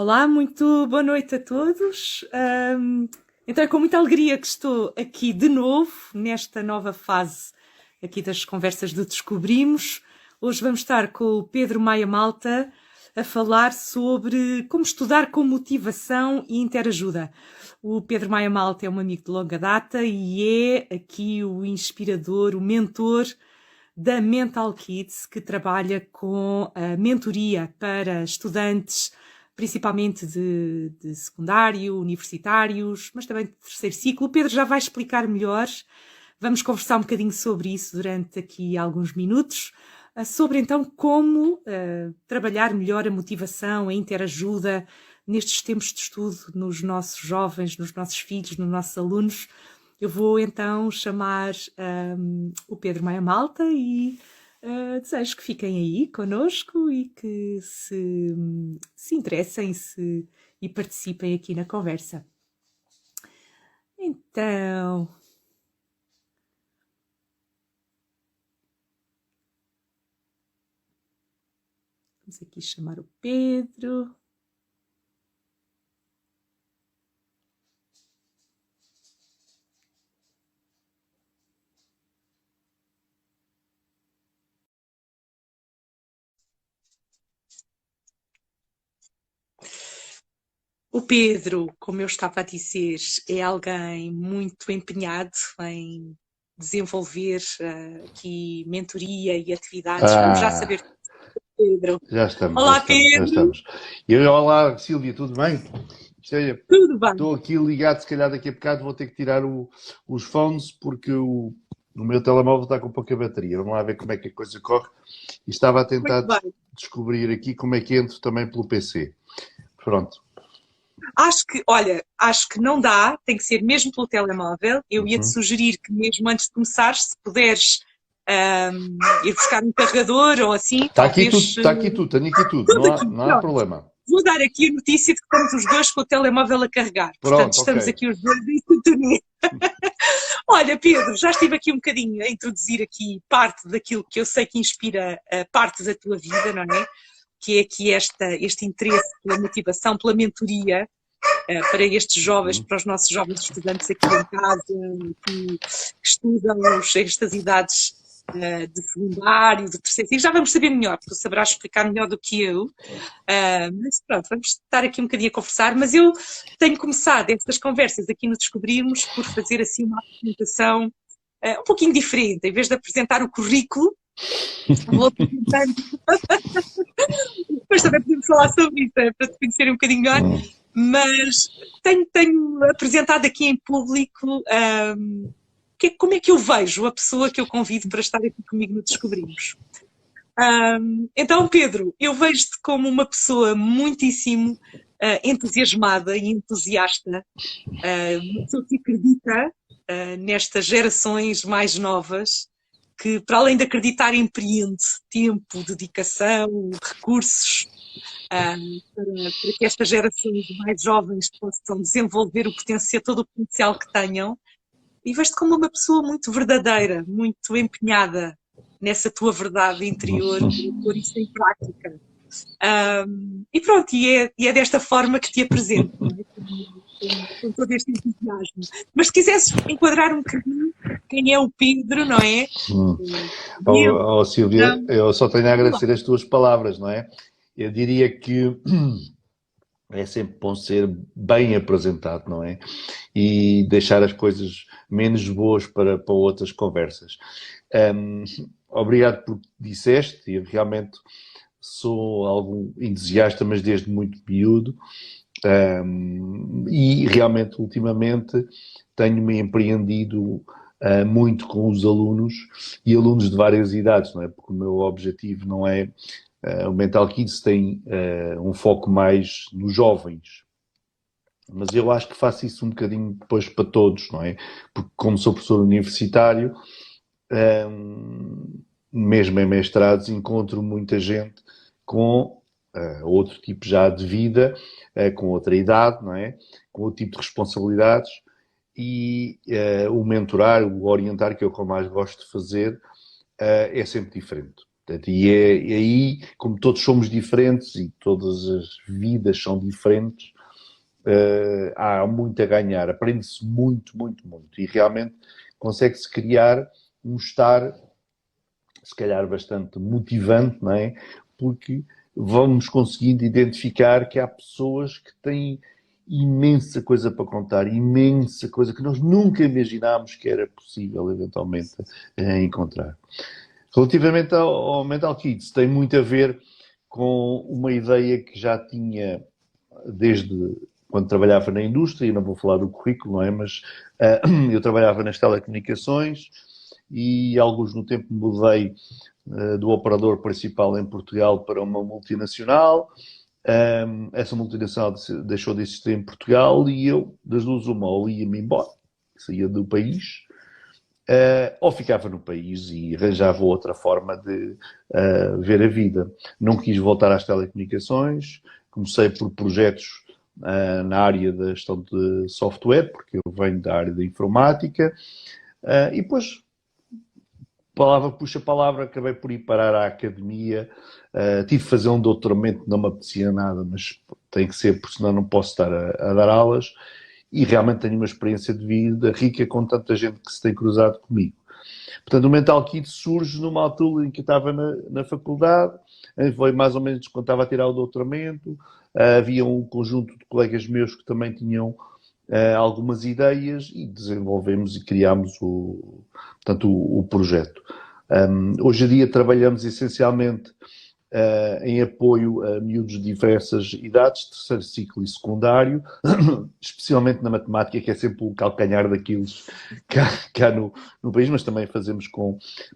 Olá, muito boa noite a todos. Então é com muita alegria que estou aqui de novo, nesta nova fase aqui das conversas de Descobrimos. Hoje vamos estar com o Pedro Maia Malta a falar sobre como estudar com motivação e interajuda. O Pedro Maia Malta é um amigo de longa data e é aqui o inspirador, o mentor da Mental Kids, que trabalha com a mentoria para estudantes, principalmente de secundário, universitários, mas também de terceiro ciclo. O Pedro já vai explicar melhor. Vamos conversar um bocadinho sobre isso durante aqui alguns minutos, sobre então como trabalhar melhor a motivação, a interajuda nestes tempos de estudo nos nossos jovens, nos nossos filhos, nos nossos alunos. Eu vou então chamar o Pedro Maia Malta e desejo que fiquem aí connosco e que se interessem e participem aqui na conversa. Então, vamos aqui chamar o Pedro. O Pedro, como eu estava a dizer, é alguém muito empenhado em desenvolver aqui mentoria e atividades. Vamos já saber, Pedro. Já estamos, Olá, já estamos, Pedro. já estamos. E olá, Sílvia, tudo bem? Tudo bem. Estou aqui ligado, se calhar daqui a bocado vou ter que tirar os phones porque o meu telemóvel está com pouca bateria. Vamos lá ver como é que a coisa corre. E estava a tentar descobrir aqui como é que entro também pelo PC. Pronto. Acho que não dá, tem que ser mesmo pelo telemóvel. Eu ia-te sugerir que mesmo antes de começar, se puderes ir buscar um carregador ou assim, Está talvez... aqui tudo, tenho aqui tudo, não há problema. Vou dar aqui a notícia de que estamos os dois com o telemóvel a carregar. Pronto, portanto, estamos aqui os dois em sintonia. Olha, Pedro, já estive aqui um bocadinho a introduzir aqui parte daquilo que eu sei que inspira parte da tua vida, não é? Que é aqui este interesse pela motivação, pela mentoria para estes jovens, para os nossos jovens estudantes aqui em casa, que estudam estas idades de secundário, de terceiro ciclo. Já vamos saber melhor, porque tu saberás explicar melhor do que eu. Mas pronto, vamos estar aqui um bocadinho a conversar. Mas eu tenho começado estas conversas aqui no Descobrimos por fazer assim uma apresentação um pouquinho diferente. Em vez de apresentar o currículo, vou apresentando. Depois também podemos falar sobre isso, para te conhecerem um bocadinho melhor. Mas tenho apresentado aqui em público como é que eu vejo a pessoa que eu convido para estar aqui comigo no Descobrimos. Então, Pedro, eu vejo-te como uma pessoa muitíssimo entusiasmada e entusiasta, uma pessoa que acredita nestas gerações mais novas, que para além de acreditar empreende tempo, dedicação, recursos, para que estas gerações mais jovens possam desenvolver todo o potencial que tenham. E vejo-te como uma pessoa muito verdadeira, muito empenhada nessa tua verdade interior, para pôr isso em prática. E pronto, e é desta forma que te apresento, não é? Com todo este entusiasmo. Mas se quisesses enquadrar um bocadinho quem é o Pedro, não é? Sílvia, eu só tenho a agradecer as tuas palavras, não é? Eu diria que é sempre bom ser bem apresentado, não é? E deixar as coisas menos boas para outras conversas. Obrigado por que disseste, e realmente sou algum entusiasta, mas desde muito miúdo. E realmente, ultimamente, tenho-me empreendido muito com os alunos, e alunos de várias idades, não é? Porque o meu objetivo não é... o Mental Kids tem um foco mais nos jovens, mas eu acho que faço isso um bocadinho depois para todos, não é? Porque como sou professor universitário, mesmo em mestrados, encontro muita gente com outro tipo já de vida, com outra idade, não é? Com outro tipo de responsabilidades, e o mentorar, o orientar, que é o que eu mais gosto de fazer, é sempre diferente. Portanto, e aí, como todos somos diferentes e todas as vidas são diferentes, há muito a ganhar. Aprende-se muito, muito, muito. E realmente consegue-se criar um estar, se calhar, bastante motivante, não é? Porque vamos conseguindo identificar que há pessoas que têm imensa coisa para contar, imensa coisa que nós nunca imaginámos que era possível, eventualmente, encontrar. Relativamente ao Mental Kids, tem muito a ver com uma ideia que já tinha desde quando trabalhava na indústria, e não vou falar do currículo, não é? Mas eu trabalhava nas telecomunicações e alguns no tempo mudei do operador principal em Portugal para uma multinacional. Essa multinacional deixou de existir em Portugal e eu, das duas uma, ou ia-me embora, saía do país, ou ficava no país e arranjava outra forma de ver a vida. Não quis voltar às telecomunicações, comecei por projetos na área da gestão de software, porque eu venho da área da informática, e depois, palavra puxa palavra, acabei por ir parar à academia, tive de fazer um doutoramento, não me apetecia nada, mas tem que ser, porque senão não posso estar a dar aulas, e realmente tenho uma experiência de vida rica com tanta gente que se tem cruzado comigo. Portanto, o Mental Kit surge numa altura em que eu estava na faculdade, foi mais ou menos quando estava a tirar o doutoramento, havia um conjunto de colegas meus que também tinham algumas ideias e desenvolvemos e criámos portanto, o projeto. Hoje em dia trabalhamos essencialmente em apoio a miúdos de diversas idades, terceiro ciclo e secundário, especialmente na matemática, que é sempre o calcanhar daqueles cá no país, mas também fazemos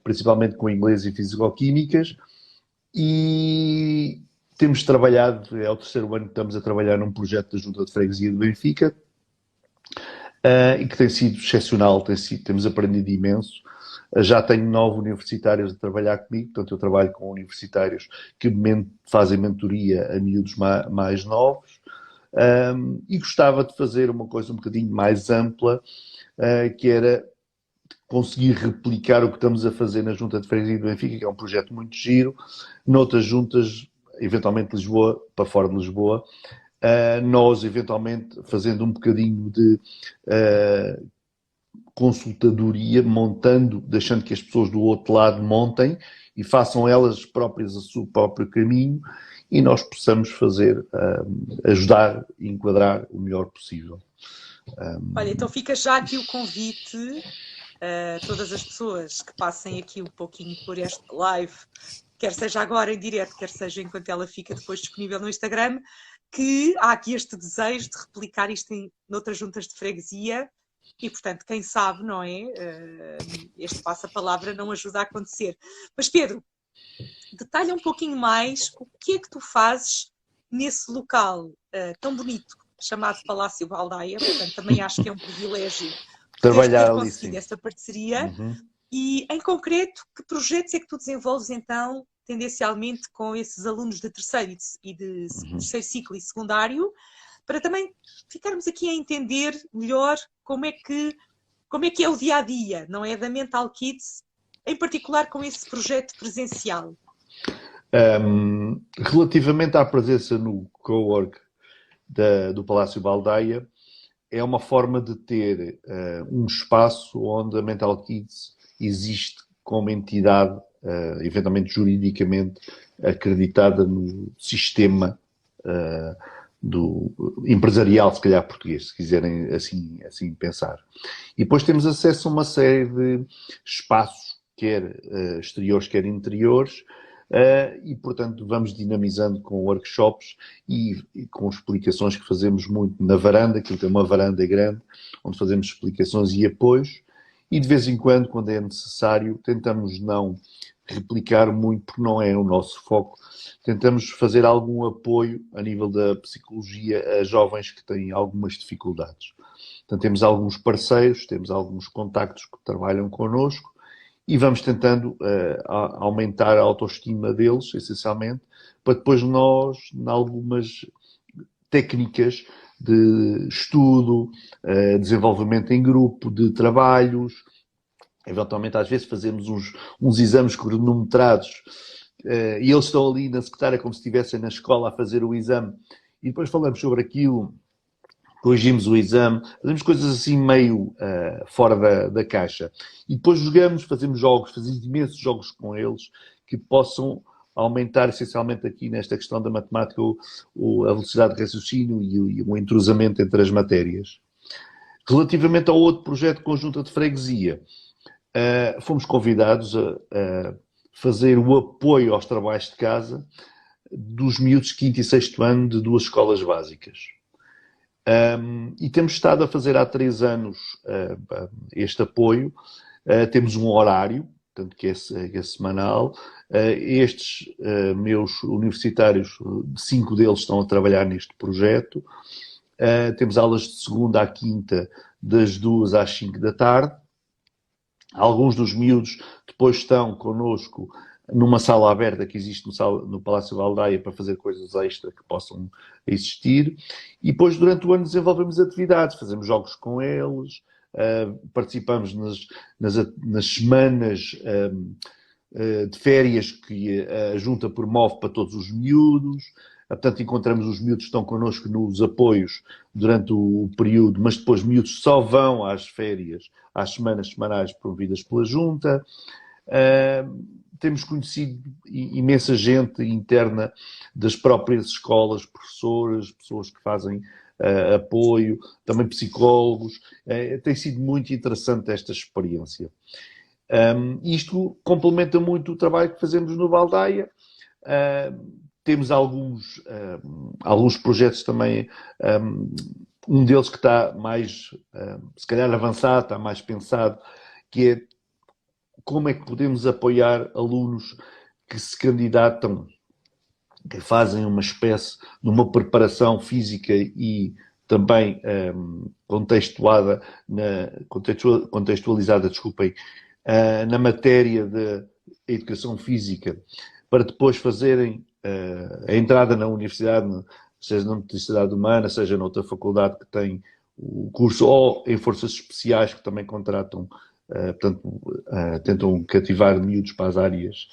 principalmente com inglês e fisicoquímicas. E temos trabalhado, é o terceiro ano que estamos a trabalhar num projeto da Junta de Freguesia de Benfica, e que tem sido excepcional, temos aprendido imenso. Já tenho 9 universitários a trabalhar comigo, portanto eu trabalho com universitários que fazem mentoria a miúdos mais novos, e gostava de fazer uma coisa um bocadinho mais ampla, que era conseguir replicar o que estamos a fazer na Junta de Freguesia do Benfica, que é um projeto muito giro, noutras juntas, eventualmente Lisboa, para fora de Lisboa, nós eventualmente fazendo um bocadinho de consultadoria, montando, deixando que as pessoas do outro lado montem e façam elas próprias o seu próprio caminho e nós possamos fazer, ajudar e enquadrar o melhor possível. Olha, então fica já aqui o convite a todas as pessoas que passem aqui um pouquinho por este live, quer seja agora em direto, quer seja enquanto ela fica depois disponível no Instagram, que há aqui este desejo de replicar isto noutras juntas de freguesia. E, portanto, quem sabe, não é? Este passa-palavra não ajuda a acontecer. Mas, Pedro, detalha um pouquinho mais o que é que tu fazes nesse local tão bonito, chamado Palácio Baldaia. Portanto, também acho que é um privilégio ter conseguido essa parceria. E, em concreto, que projetos é que tu desenvolves, então, tendencialmente com esses alunos de terceiro e de terceiro ciclo e secundário, para também ficarmos aqui a entender melhor como é que é o dia-a-dia, não é? Da Mental Kids, em particular com esse projeto presencial. Relativamente à presença no cowork do Palácio Baldaia, é uma forma de ter um espaço onde a Mental Kids existe como entidade, eventualmente juridicamente acreditada no sistema do empresarial, se calhar português, se quiserem assim pensar. E depois temos acesso a uma série de espaços, quer exteriores, quer interiores, e portanto vamos dinamizando com workshops e com explicações que fazemos muito na varanda, que tem uma varanda grande, onde fazemos explicações e apoios, e de vez em quando é necessário, tentamos não replicar muito, porque não é o nosso foco. Tentamos fazer algum apoio a nível da psicologia a jovens que têm algumas dificuldades. Portanto, temos alguns parceiros, temos alguns contactos que trabalham connosco e vamos tentando aumentar a autoestima deles, essencialmente, para depois nós, em algumas técnicas de estudo, desenvolvimento em grupo, de trabalhos, eventualmente às vezes fazemos uns exames cronometrados e eles estão ali na secretária como se estivessem na escola a fazer o exame e depois falamos sobre aquilo, corrigimos o exame, fazemos coisas assim meio fora da caixa. E depois jogamos, fazemos imensos jogos com eles que possam aumentar essencialmente aqui nesta questão da matemática a velocidade de raciocínio e o entrosamento entre as matérias. Relativamente ao outro projeto conjunto de freguesia, fomos convidados a fazer o apoio aos trabalhos de casa dos miúdos de 5º e 6º ano de 2 escolas básicas. E temos estado a fazer há 3 anos este apoio. Temos um horário, portanto, que é semanal. Estes meus universitários, 5 deles estão a trabalhar neste projeto. Temos aulas de segunda à quinta, das 2 às 5 da tarde. Alguns dos miúdos depois estão connosco numa sala aberta que existe no Palácio da Aldeia para fazer coisas extra que possam existir. E depois, durante o ano, desenvolvemos atividades, fazemos jogos com eles, participamos nas semanas de férias que a Junta promove para todos os miúdos. Portanto, encontramos os miúdos que estão connosco nos apoios durante o período, mas depois miúdos só vão às férias, às semanas semanais promovidas pela Junta. Temos conhecido imensa gente interna das próprias escolas, professores, pessoas que fazem apoio, também psicólogos. Tem sido muito interessante esta experiência. Isto complementa muito o trabalho que fazemos no Baldaia. Temos alguns projetos também, um deles que está mais, se calhar avançado, está mais pensado, que é como é que podemos apoiar alunos que se candidatam, que fazem uma espécie de uma preparação física e também contextualizada, desculpem, na matéria da educação física, para depois fazerem a entrada na universidade, seja na Universidade Humana, seja noutra faculdade que tem o curso, ou em forças especiais que também contratam, portanto, tentam cativar miúdos para as áreas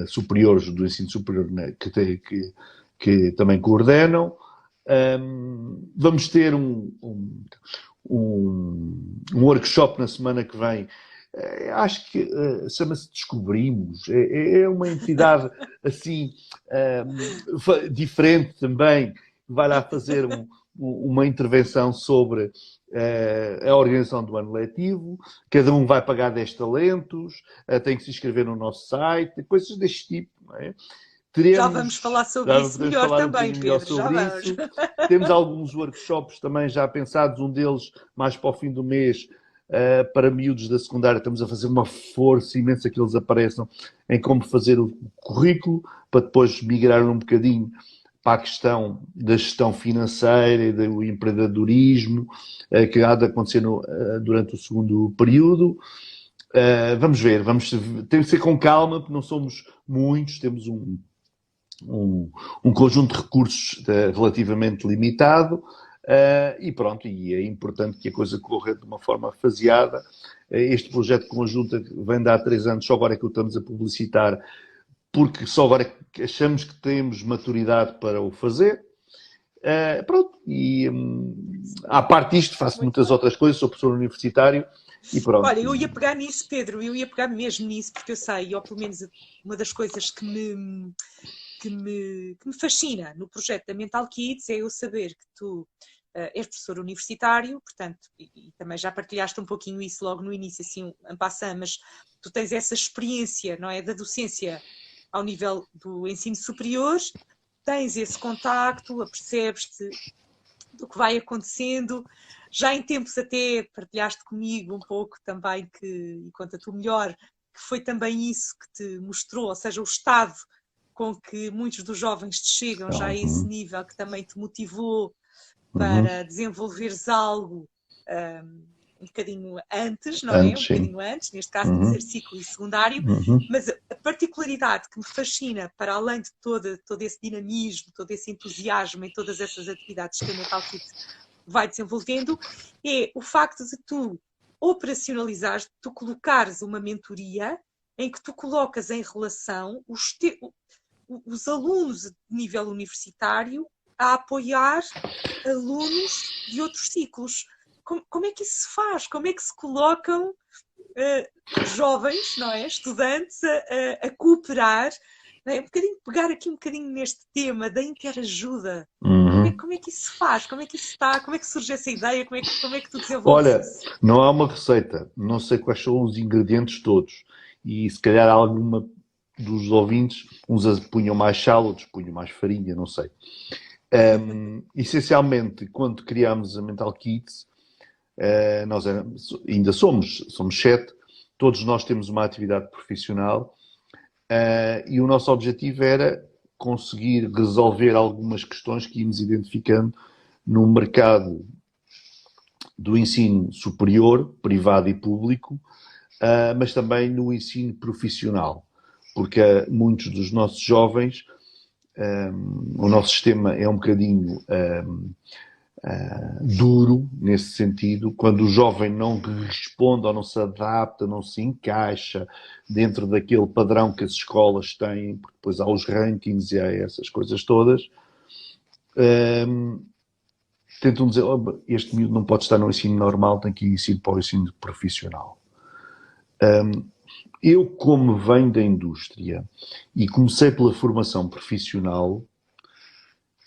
superiores do ensino superior, né, que também coordenam. Vamos ter um workshop na semana que vem. Acho que chama-se Descobrimos. É uma entidade assim diferente também, que vai lá fazer uma intervenção sobre a organização do ano letivo. Cada um vai pagar 10 talentos, tem que se inscrever no nosso site, coisas deste tipo, não é? Já vamos falar sobre isso melhor também, Pedro. Já vamos. Temos alguns workshops também já pensados, um deles mais para o fim do mês, para miúdos da secundária. Estamos a fazer uma força imensa que eles apareçam em como fazer o currículo, para depois migrar um bocadinho para a questão da gestão financeira e do empreendedorismo, que há de acontecer durante o segundo período. Vamos ver, temos que ser com calma, porque não somos muitos, temos um conjunto de recursos relativamente limitado, e pronto, e é importante que a coisa corra de uma forma faseada. Este projeto conjunto vem de há 3 anos, só agora é que o estamos a publicitar, porque só agora é que achamos que temos maturidade para o fazer. Pronto, e à parte disto, faço muitas outras coisas, sou professor universitário e pronto. Olha, eu ia pegar nisso, Pedro, eu ia pegar mesmo nisso, porque eu sei, ou pelo menos uma das coisas que me fascina no projeto da Mental Kids é eu saber que tu és professor universitário, portanto, e também já partilhaste um pouquinho isso logo no início, assim, en passant, mas tu tens essa experiência, não é, da docência ao nível do ensino superior, tens esse contacto, apercebes-te do que vai acontecendo. Já em tempos até partilhaste comigo um pouco também, e conta tu melhor, que foi também isso que te mostrou, ou seja, o estado com que muitos dos jovens te chegam já a esse nível, que também te motivou para desenvolveres algo um bocadinho antes, não é? Um bocadinho antes, neste caso, de terceiro ciclo e secundário, mas a particularidade que me fascina, para além de todo esse dinamismo, todo esse entusiasmo em todas essas atividades que a Mental Kids vai desenvolvendo, é o facto de tu operacionalizares, tu colocares uma mentoria em que tu colocas em relação os alunos de nível universitário a apoiar alunos de outros ciclos. Como é que isso se faz? Como é que se colocam jovens, não é? Estudantes a cooperar? Não é? Pegar aqui um bocadinho neste tema da interajuda. Como é que isso se faz? Como é que isso está? Como é que surge essa ideia? Como é que tu desenvolves Olha, isso? não há uma receita. Não sei quais são os ingredientes todos. E se calhar alguma dos ouvintes, uns punham mais sal, outros punham mais farinha, não sei. Essencialmente, quando criámos a Mental Kids, nós ainda somos 7, todos nós temos uma atividade profissional e o nosso objetivo era conseguir resolver algumas questões que íamos identificando no mercado do ensino superior, privado e público, mas também no ensino profissional, porque muitos dos nossos jovens, o nosso sistema é um bocadinho duro nesse sentido, quando o jovem não responde ou não se adapta, não se encaixa dentro daquele padrão que as escolas têm, porque depois há os rankings e há essas coisas todas, tentam dizer, oh, este miúdo não pode estar no ensino normal, tem que ir para o ensino profissional. Eu, como venho da indústria e comecei pela formação profissional,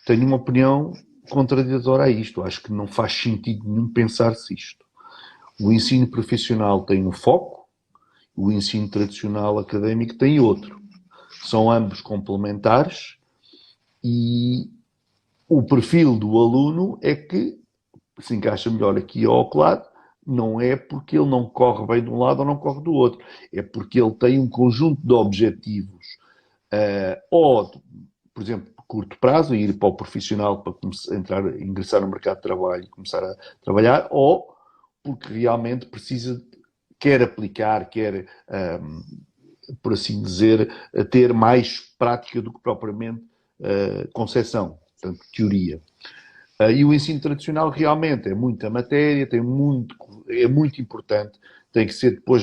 tenho uma opinião contraditória a isto. Acho que não faz sentido nenhum pensar-se isto. O ensino profissional tem um foco, o ensino tradicional académico tem outro. São ambos complementares e o perfil do aluno é que se encaixa melhor aqui ou ao lado, não é porque ele não corre bem de um lado ou não corre do outro. É porque ele tem um conjunto de objetivos, ou, por exemplo, curto prazo, ir para o profissional para ingressar no mercado de trabalho e começar a trabalhar, ou porque realmente precisa, quer aplicar, quer, por assim dizer, ter mais prática do que propriamente concepção, portanto, teoria. E o ensino tradicional realmente é muita matéria, é muito importante, tem que ser depois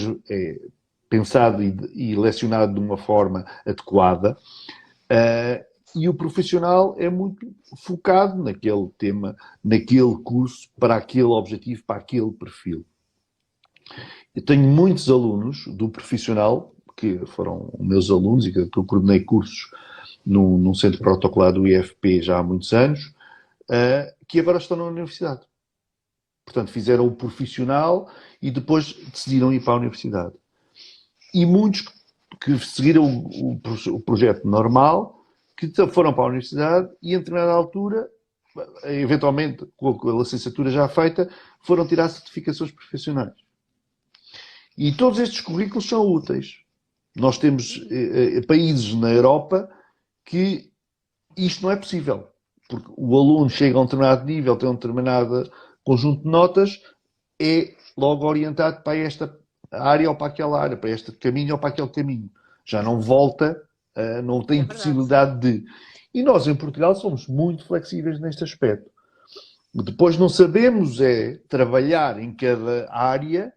pensado e lecionado de uma forma adequada. E o profissional é muito focado naquele tema, naquele curso, para aquele objetivo, para aquele perfil. Eu tenho muitos alunos do profissional, que foram meus alunos e que eu coordenei cursos num centro protocolar do IFP já há muitos anos, que agora estão na universidade. Portanto, fizeram o profissional e depois decidiram ir para a universidade. E muitos que seguiram o projeto normal, que foram para a universidade e, em determinada altura, eventualmente, com a licenciatura já feita, foram tirar certificações profissionais. E todos estes currículos são úteis. Nós temos países na Europa que isto não é possível. Porque o aluno chega a um determinado nível, tem um determinado conjunto de notas, é logo orientado para esta área ou para aquela área, para este caminho ou para aquele caminho. Já não volta, não tem possibilidade de... E nós, em Portugal, somos muito flexíveis neste aspecto. Depois não sabemos trabalhar em cada área,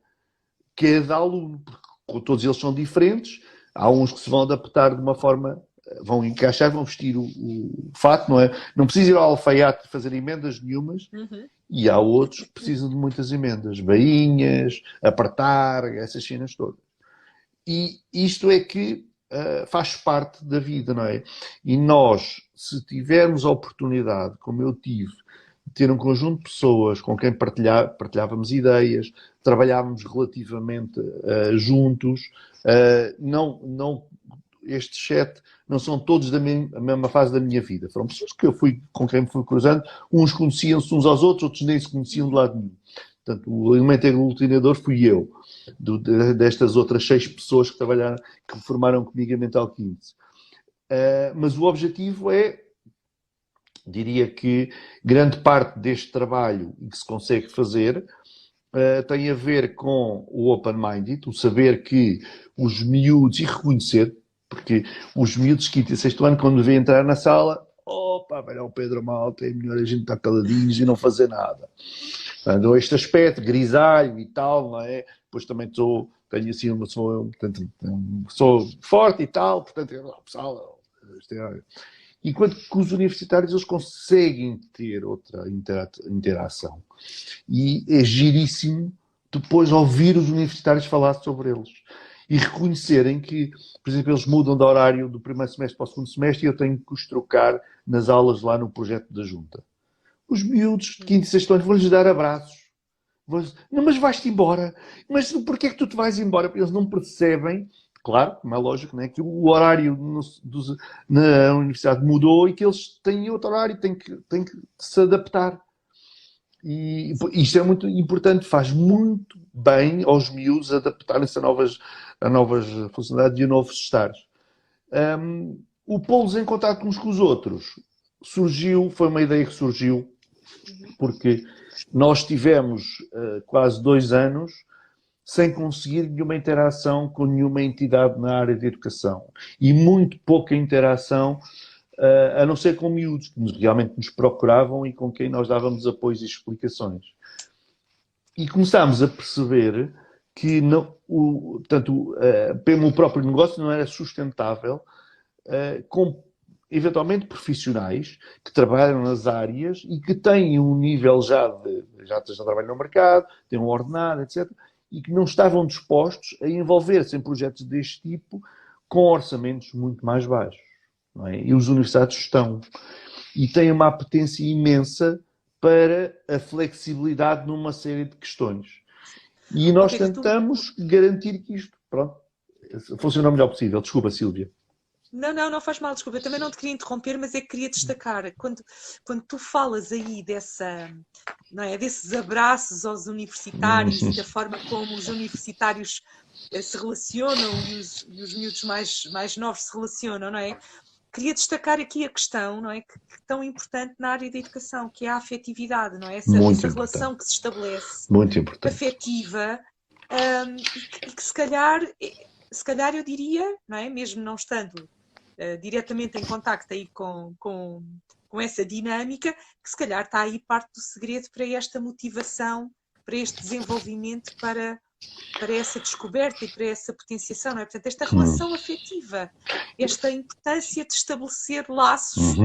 cada aluno, porque todos eles são diferentes. Há uns que se vão adaptar de uma forma... vão encaixar, vão vestir o fato, não é? Não precisa ir ao alfaiate fazer emendas nenhumas, e há outros que precisam de muitas emendas, bainhas, apertar, essas cenas todas. E isto é que faz parte da vida, não é? E nós, se tivermos a oportunidade, como eu tive, de ter um conjunto de pessoas com quem partilhávamos ideias, trabalhávamos relativamente juntos, estes 7 não são todos da mesma fase da minha vida. Foram pessoas com quem me fui cruzando. Uns conheciam-se uns aos outros, outros nem se conheciam de lado nenhum. Portanto, o elemento aglutinador fui eu, destas outras 6 pessoas que trabalharam, que formaram comigo a Mental Kids. Mas o objetivo diria que grande parte deste trabalho que se consegue fazer tem a ver com o open-minded, o saber que os miúdos, e reconhecer, porque os miúdos de quinto e sexto ano, quando vêm entrar na sala, opa, velho, o Pedro Malta, é melhor a gente estar caladinhos e não fazer nada. Portanto, este aspecto grisalho e tal, não é? Depois também tenho assim portanto, sou forte e tal, portanto, pessoal, enquanto que os universitários eles conseguem ter outra interação. E é giríssimo depois ouvir os universitários falar sobre eles. E reconhecerem que, por exemplo, eles mudam de horário do primeiro semestre para o segundo semestre e eu tenho que os trocar nas aulas lá no projeto da junta. Os miúdos de quinto e sexto ano vão-lhes dar abraços. Não, mas vais-te embora. Mas porquê é que tu te vais embora? Porque eles não percebem, claro, como é lógico, né, que o horário na universidade mudou e que eles têm outro horário, têm que se adaptar. E isto é muito importante, faz muito bem aos miúdos adaptarem-se a novas funcionalidades e a novos estados. O pô-los em contato uns com os outros foi uma ideia que surgiu porque nós tivemos quase 2 anos sem conseguir nenhuma interação com nenhuma entidade na área de educação e muito pouca interação a não ser com miúdos que realmente nos procuravam e com quem nós dávamos apoios e explicações. E começámos a perceber que portanto, o próprio negócio não era sustentável com eventualmente profissionais que trabalham nas áreas e que têm um nível já trabalham no mercado, têm um ordenado, etc., e que não estavam dispostos a envolver-se em projetos deste tipo com orçamentos muito mais baixos. Não é? E os universitários estão. E têm uma apetência imensa para a flexibilidade numa série de questões. E nós tentamos garantir que isto, funcione o melhor possível. Desculpa, Sílvia. Não faz mal, desculpa. Eu também não te queria interromper, mas é que queria destacar. Quando tu falas aí desses abraços aos universitários e da forma como os universitários se relacionam e os miúdos mais novos se relacionam, não é? Queria destacar aqui a questão, não é, que tão importante na área da educação, que é a afetividade, não é? Essa relação que se estabelece, muito importante, afetiva, e que se calhar eu diria, não é? Mesmo não estando diretamente em contacto aí com essa dinâmica, que se calhar está aí parte do segredo para esta motivação, para este desenvolvimento, para essa descoberta e para essa potenciação, não é? Portanto, esta relação afetiva, esta importância de estabelecer laços.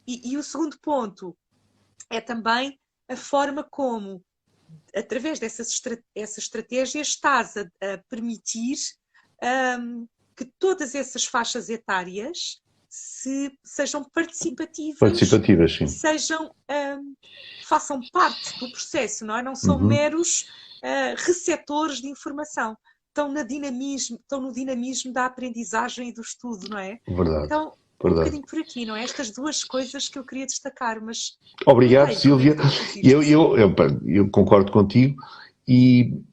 E o segundo ponto é também a forma como, através dessas estratégias, estás a permitir que todas essas faixas etárias sejam participativas, sim. Façam parte do processo, não é? Não são meros receptores de informação. Estão no dinamismo da aprendizagem e do estudo, não é? Verdade. Então, um bocadinho por aqui, não é? Estas duas coisas que eu queria destacar, mas... Obrigado, Sílvia. Eu concordo contigo e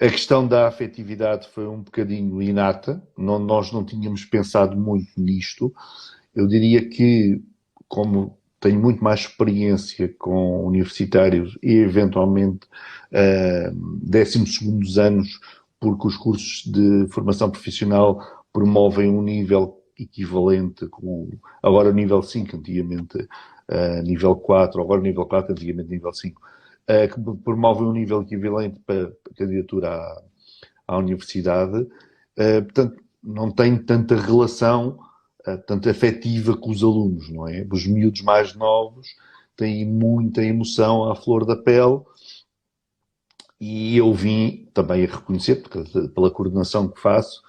a questão da afetividade foi um bocadinho inata. Nós não tínhamos pensado muito nisto. Eu diria que, como tenho muito mais experiência com universitários e, eventualmente, 12º anos, porque os cursos de formação profissional promovem um nível equivalente com agora o nível 5, antigamente nível 4, agora nível 4, antigamente nível 5, que promovem um nível equivalente para candidatura à universidade. Portanto, não tem tanta relação, tanto afetiva com os alunos, não é? Os miúdos mais novos têm muita emoção à flor da pele e eu vim também a reconhecer, pela coordenação que faço,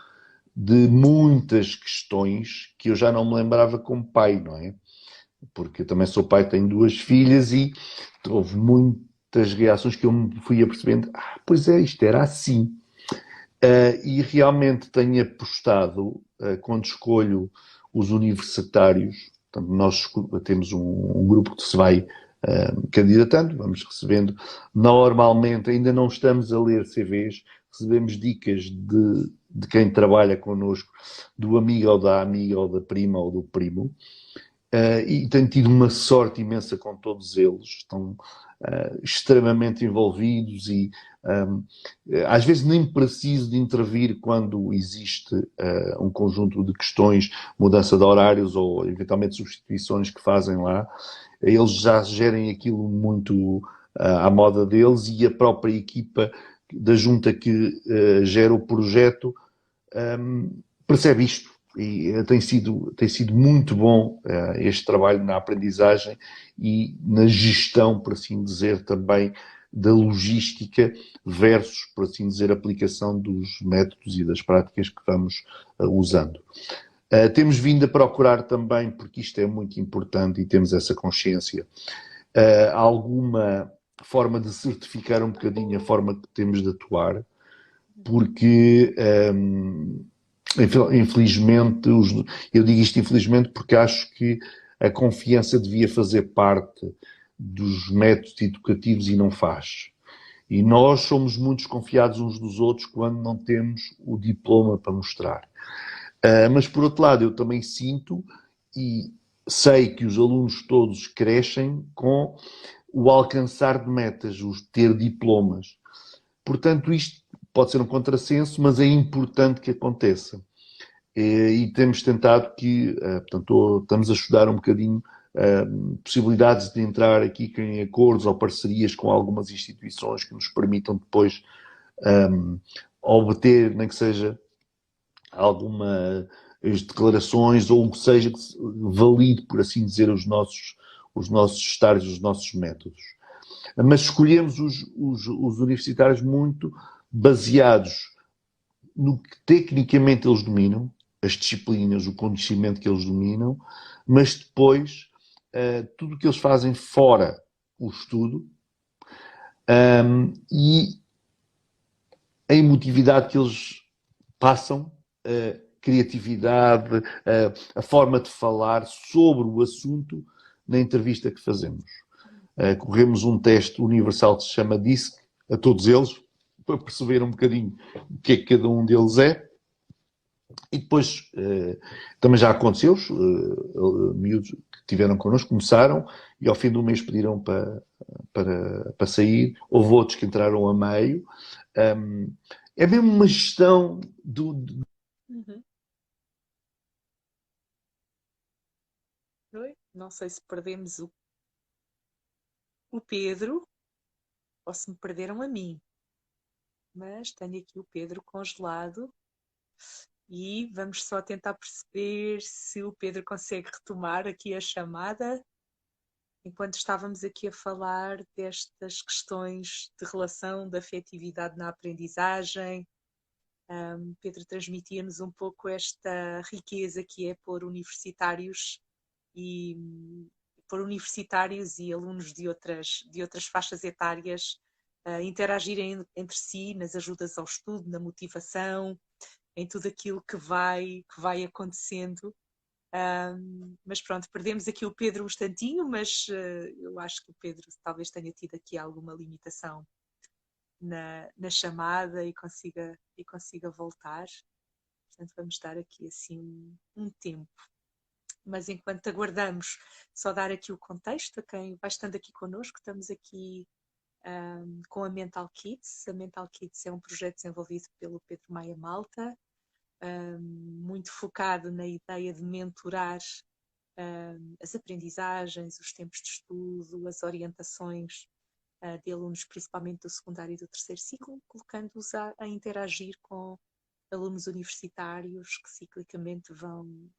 de muitas questões que eu já não me lembrava como pai, não é? Porque eu também sou pai, tenho 2 filhas e houve muitas reações que eu me fui apercebendo, pois é, isto era assim. E realmente tenho apostado, quando escolho os universitários, portanto, nós temos um grupo que se vai candidatando, vamos recebendo. Normalmente ainda não estamos a ler CVs, recebemos dicas de quem trabalha connosco, do amigo ou da amiga ou da prima ou do primo. E tenho tido uma sorte imensa com todos eles, estão extremamente envolvidos e às vezes nem preciso de intervir quando existe um conjunto de questões, mudança de horários ou eventualmente substituições que fazem lá. Eles já gerem aquilo muito à moda deles, e a própria equipa da junta que gera o projeto percebe isto. E tem sido muito bom este trabalho na aprendizagem e na gestão, por assim dizer, também da logística versus, por assim dizer, a aplicação dos métodos e das práticas que vamos usando. Temos vindo a procurar também, porque isto é muito importante e temos essa consciência, alguma forma de certificar um bocadinho a forma que temos de atuar, porque infelizmente, eu digo isto infelizmente porque acho que a confiança devia fazer parte dos métodos educativos e não faz. E nós somos muito desconfiados uns dos outros quando não temos o diploma para mostrar. Mas, por outro lado, eu também sinto e sei que os alunos todos crescem com o alcançar de metas, o ter diplomas. Portanto, isto pode ser um contrassenso, mas é importante que aconteça. E temos tentado que, portanto, estamos a estudar um bocadinho possibilidades de entrar aqui em acordos ou parcerias com algumas instituições que nos permitam depois obter, nem que seja algumas declarações ou o que seja que valide, por assim dizer, os nossos estágios, os nossos métodos. Mas escolhemos os universitários muito baseados no que tecnicamente eles dominam, as disciplinas, o conhecimento que eles dominam, mas depois tudo o que eles fazem fora o estudo e a emotividade que eles passam, a criatividade, a forma de falar sobre o assunto na entrevista que fazemos. Corremos um teste universal que se chama DISC a todos eles, para perceber um bocadinho o que é que cada um deles é. E depois, também já aconteceu, miúdos que estiveram connosco começaram e ao fim do mês pediram para sair. Houve outros que entraram a meio. É mesmo uma gestão do. Uhum. Não sei se perdemos o Pedro ou se me perderam a mim, mas tenho aqui o Pedro congelado e vamos só tentar perceber se o Pedro consegue retomar aqui a chamada enquanto estávamos aqui a falar destas questões de relação, de afetividade na aprendizagem. Pedro transmitia-nos um pouco esta riqueza que é pôr universitários e alunos de outras faixas etárias interagirem entre si nas ajudas ao estudo, na motivação, em tudo aquilo que vai acontecendo. Mas pronto, perdemos aqui o Pedro um instantinho, mas eu acho que o Pedro talvez tenha tido aqui alguma limitação na chamada e consiga voltar. Portanto, vamos dar aqui assim um tempo. Mas enquanto aguardamos, só dar aqui o contexto a quem vai estando aqui connosco. Estamos aqui com a Mental Kids. A Mental Kids é um projeto desenvolvido pelo Pedro Maia Malta, muito focado na ideia de mentorar as aprendizagens, os tempos de estudo, as orientações de alunos, principalmente do secundário e do terceiro ciclo, colocando-os a interagir com alunos universitários que ciclicamente vão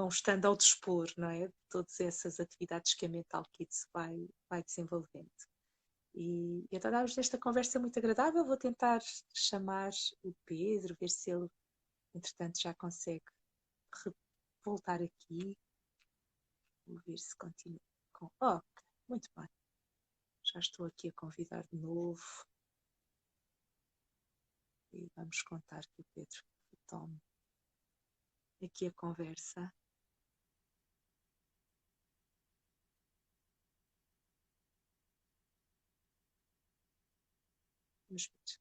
estando ao dispor, não é? De todas essas atividades que a Mental Kids vai desenvolvendo. E então, darmos esta conversa muito agradável, vou tentar chamar o Pedro, ver se ele, entretanto, já consegue voltar aqui. Vou ver se continua com. Oh, muito bem. Já estou aqui a convidar de novo. E vamos contar que o Pedro retome aqui a conversa. Vamos ver.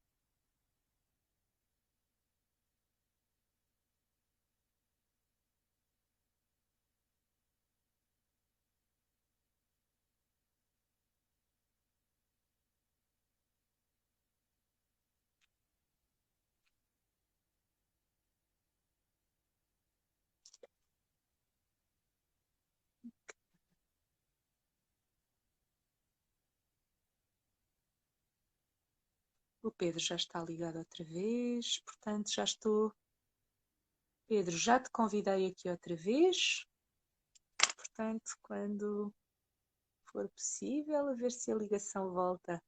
O Pedro já está ligado outra vez, portanto já estou. Pedro, já te convidei aqui outra vez, portanto, quando for possível, a ver se a ligação volta.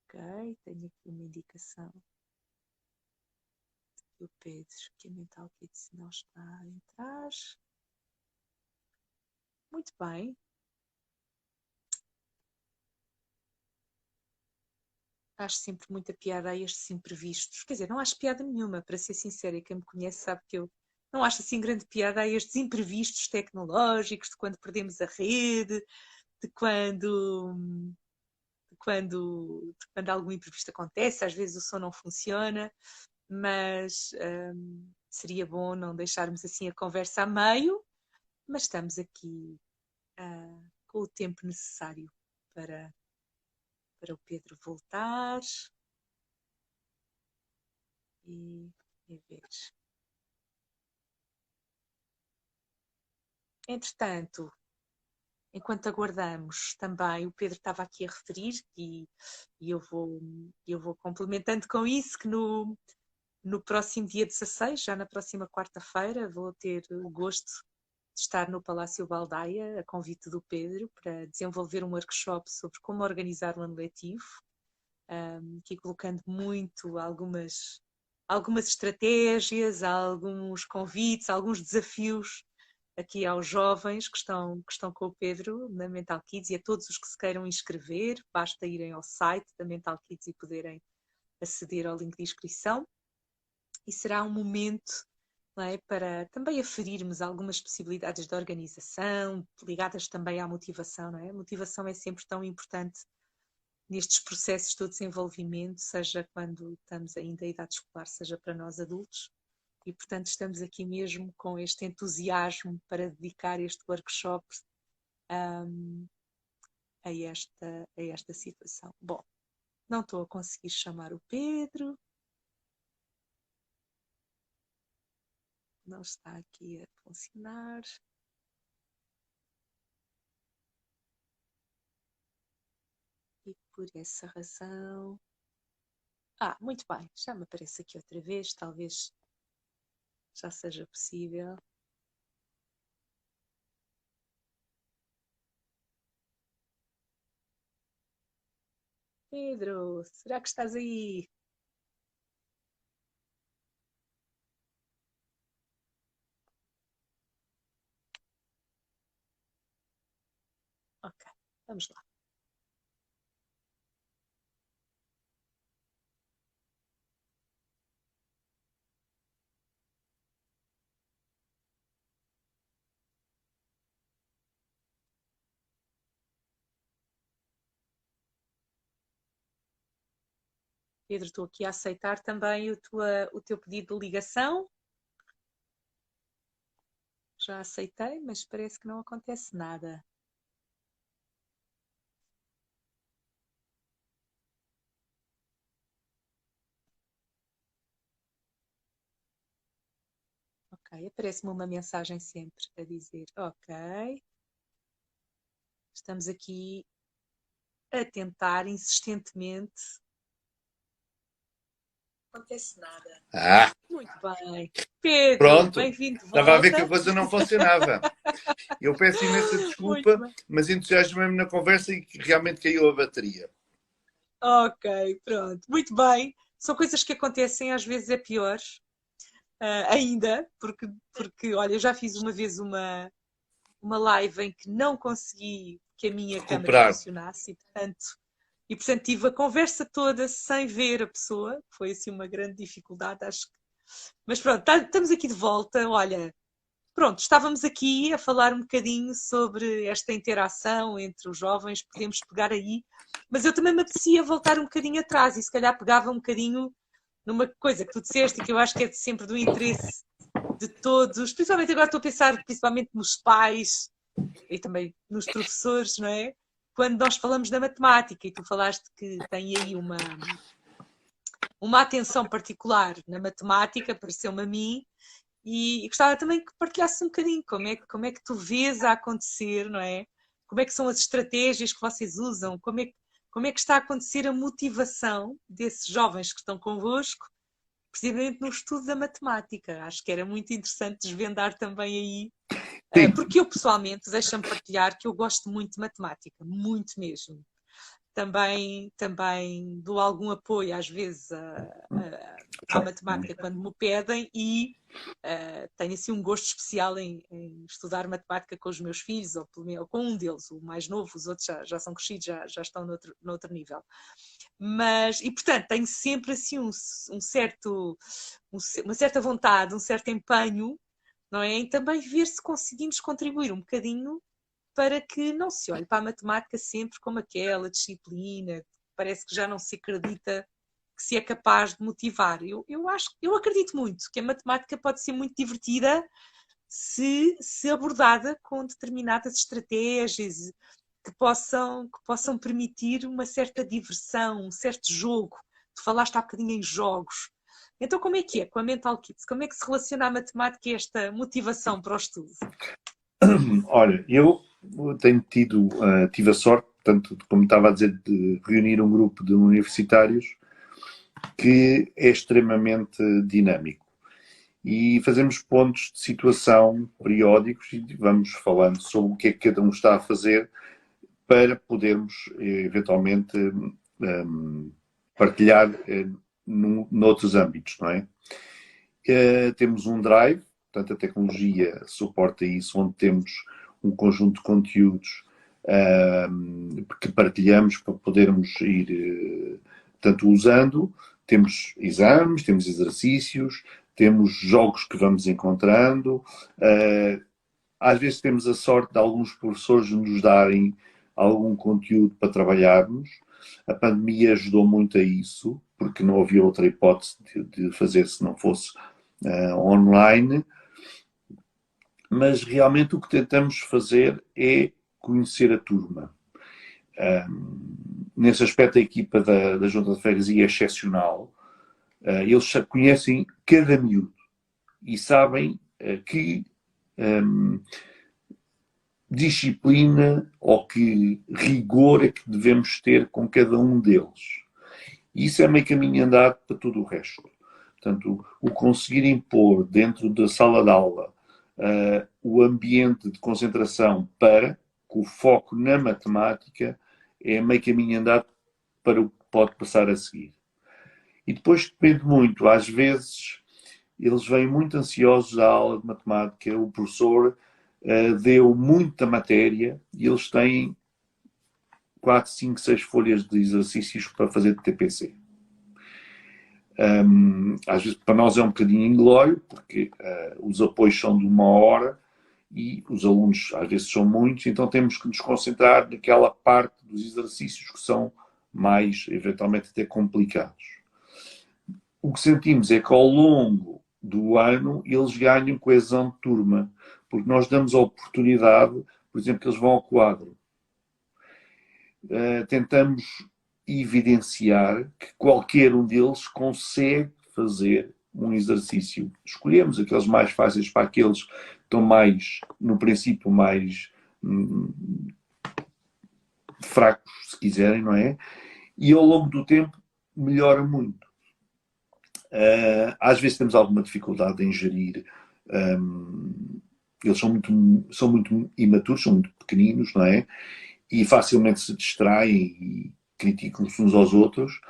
Ok, tenho aqui uma indicação do Pedro, que a Mental Kids não está a entrar. Muito bem. Acho sempre muita piada a estes imprevistos. Quer dizer, não acho piada nenhuma, para ser sincera, e quem me conhece sabe que eu não acho assim grande piada a estes imprevistos tecnológicos, de quando perdemos a rede, de quando algum imprevisto acontece, às vezes o som não funciona, mas seria bom não deixarmos assim a conversa a meio, mas estamos aqui com o tempo necessário para o Pedro voltar e ver. Entretanto, enquanto aguardamos, também o Pedro estava aqui a referir, e eu vou complementando com isso, que no próximo dia 16, já na próxima quarta-feira, vou ter o gosto de estar no Palácio Baldaia, a convite do Pedro, para desenvolver um workshop sobre como organizar o ano letivo, aqui colocando muito algumas estratégias, alguns convites, alguns desafios aqui aos jovens que estão com o Pedro na Mental Kids e a todos os que se queiram inscrever, basta irem ao site da Mental Kids e poderem aceder ao link de inscrição. E será um momento, não é, para também aferirmos algumas possibilidades de organização, ligadas também à motivação, não é? A motivação é sempre tão importante nestes processos de desenvolvimento, seja quando estamos ainda em idade escolar, seja para nós adultos. E, portanto, estamos aqui mesmo com este entusiasmo para dedicar este workshop a esta situação. Bom, não estou a conseguir chamar o Pedro. Não está aqui a funcionar. E por essa razão... muito bem, já me aparece aqui outra vez, talvez já seja possível. Pedro, será que estás aí? Ok, vamos lá. Pedro, estou aqui a aceitar também o teu pedido de ligação. Já aceitei, mas parece que não acontece nada. Ok, aparece-me uma mensagem sempre a dizer: ok, estamos aqui a tentar insistentemente. Não acontece nada. Muito bem. Pedro, pronto, bem-vindo de estava a ver que a volta. coisa não funcionava. Eu peço imensa desculpa, mas entusiasmo-me na conversa e que realmente caiu a bateria. Ok, pronto. Muito bem. São coisas que acontecem, às vezes é pior ainda, porque, olha, eu já fiz uma vez uma live em que não consegui que a minha câmera funcionasse e, portanto, tive a conversa toda sem ver a pessoa. Foi assim uma grande dificuldade, acho que. Mas pronto, estamos aqui de volta. Olha, pronto, estávamos aqui a falar um bocadinho sobre esta interação entre os jovens, podemos pegar aí, mas eu também me apetecia voltar um bocadinho atrás e se calhar pegava um bocadinho numa coisa que tu disseste e que eu acho que é sempre do interesse de todos, principalmente agora estou a pensar principalmente nos pais e também nos professores, não é? Quando nós falamos da matemática e tu falaste que tem aí uma atenção particular na matemática, pareceu-me a mim, e gostava também que partilhasse um bocadinho como é que tu vês a acontecer, não é? Como é que são as estratégias que vocês usam? Como como é que está a acontecer a motivação desses jovens que estão convosco, precisamente no estudo da matemática. Acho que era muito interessante desvendar também aí, Sim. porque eu pessoalmente, deixa-me partilhar que eu gosto muito de matemática, muito mesmo. Também dou algum apoio às vezes à matemática quando me pedem e tenho assim um gosto especial em estudar matemática com os meus filhos, ou com um deles, o mais novo, os outros já são crescidos, já estão noutro nível. E portanto tenho sempre assim uma certa vontade, um certo empenho, não é? Em também ver se conseguimos contribuir um bocadinho para que não se olhe para a matemática sempre como aquela disciplina, parece que já não se acredita que se é capaz de motivar. Eu acredito muito que a matemática pode ser muito divertida se abordada com determinadas estratégias que possam permitir uma certa diversão, um certo jogo. Tu falaste há bocadinho em jogos. Então, como é que é com a Mental Kids? Como é que se relaciona a matemática e esta motivação para o estudo? Olha, eu tive a sorte, tanto como estava a dizer, de reunir um grupo de universitários que é extremamente dinâmico. E fazemos pontos de situação periódicos e vamos falando sobre o que é que cada um está a fazer para podermos, eventualmente, partilhar noutros âmbitos, não é? Temos um drive, portanto a tecnologia suporta isso, onde temos um conjunto de conteúdos que partilhamos para podermos ir, portanto, usando. Temos exames, temos exercícios, temos jogos que vamos encontrando. Às vezes temos a sorte de alguns professores nos darem algum conteúdo para trabalharmos. A pandemia ajudou muito a isso, porque não havia outra hipótese de fazer se não fosse online. Mas realmente o que tentamos fazer é conhecer a turma. Nesse aspecto, a equipa da Junta de Freguesia é excepcional. Eles conhecem cada miúdo e sabem que disciplina ou que rigor é que devemos ter com cada um deles. E isso é meio caminho andado para tudo o resto. Portanto, o conseguir impor dentro da sala de aula o ambiente de concentração com o foco na matemática, é meio caminho andado para o que pode passar a seguir. E depois depende muito, às vezes eles vêm muito ansiosos à aula de matemática, o professor deu muita matéria e eles têm 4, 5, 6 folhas de exercícios para fazer de TPC. Às vezes para nós é um bocadinho inglório, porque os apoios são de 1 hora e os alunos às vezes são muitos, então temos que nos concentrar naquela parte dos exercícios que são mais, eventualmente, até complicados. O que sentimos é que ao longo do ano eles ganham coesão de turma, porque nós damos a oportunidade, por exemplo, que eles vão ao quadro. Tentamos evidenciar que qualquer um deles consegue fazer um exercício. Escolhemos aqueles mais fáceis para aqueles que estão mais, no princípio, mais fracos, se quiserem, não é? E ao longo do tempo melhora muito. Às vezes temos alguma dificuldade em gerir. Eles são muito imaturos, são muito pequeninos, não é? E facilmente se distraem e criticam-se uns aos outros.